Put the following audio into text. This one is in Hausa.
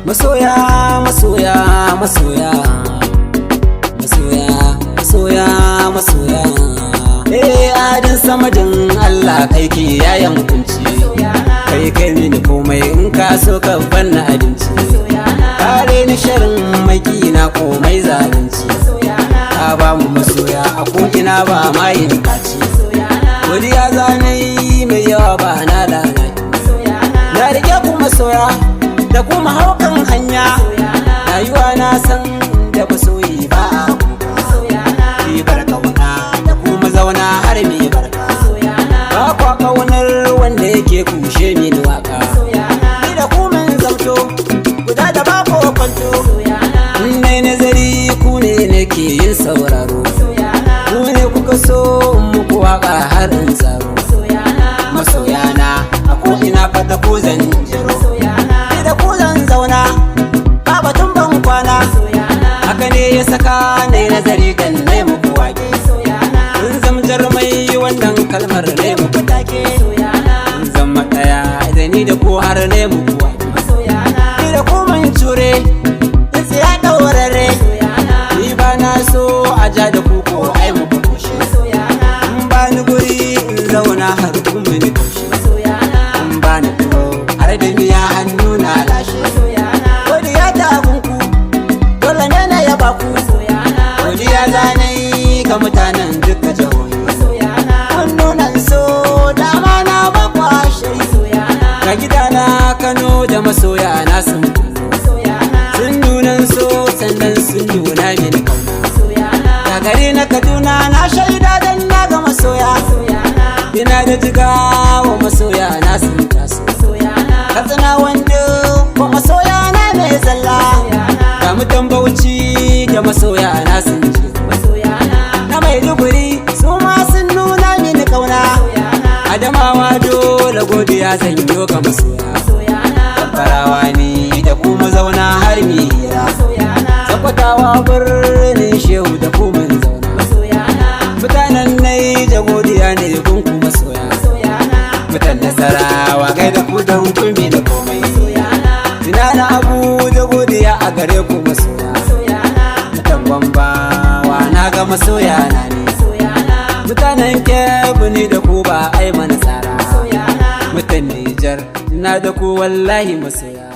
Masoya, masoya, masoya, masoya, masoya, masoya. Adin samadin Allah kai ke yayan kunci, kai mini komai in ka so ka banna abinci, kare ni sharin makina komai zalunci, ka ba mu masoya a ko'ina ba ma yin kaci, godiya zanayi mai yawa ba na lalaci, na rike ku masoya da kuma haukan hanya, rayuwa na san da masoyi ba a kuka, bar kauna da kuma zauna har mai barka, ba kwa kaunar wanda yake kushe mini waka, ni da ku mun zamto guda da ba ko kwanto, nai nazari ku ne nake yin sauraro, ku ne kuka so muku waka har in tsaro, masoyana a ko'ina fata ko zan jiro, da ku zan zauna ba batun ban kwana, haka ne ya saka nai nazari dan nai muku wake, kun zama jarumai wannan kalmar nai muku take, kun zama daya da ni da ku har nai muku wake, ni da ku mun cure in tsaya daurare, ni ba na so a ja da ku ko ai muku kushe, in ba ni guri in zauna har kun mini kushe, in ba ni ko har da miya hannu na lashe, godiya ta abunku dole ne na yaba ku, godiya zanayi ga mutanen duka jihohi, kun nuna so dama na ba ku ashiri, ga gidana Kano da masoya na sun nuna so sannan sun nuna mini kauna, ga gari na Kaduna na shaida dan na ga masoya, ina da jigawa masoya na sun taso, Katsina wando ko masoya na ne zalla, ga mutan Bauchi da masoya na sun je, na Maiduguri su ma sun nuna mini kauna, Adamawa dole godiya zan yi ga masoya, Farawa ni da kuma zauna har mi hira, Sokotawa birnin Shehu da kuma zauna, mutanen Naija godiya ne gun ku masoya, mutan Nasarawa gaida ku don kun bi da komai, ina na Abuja godiya a gare ku masoya, mutan Gombawa na ga masoya na ne, mutanen Kebbi ni da ku ba ai mana tsara, mutan Nijar ina da ku wallahi masoya.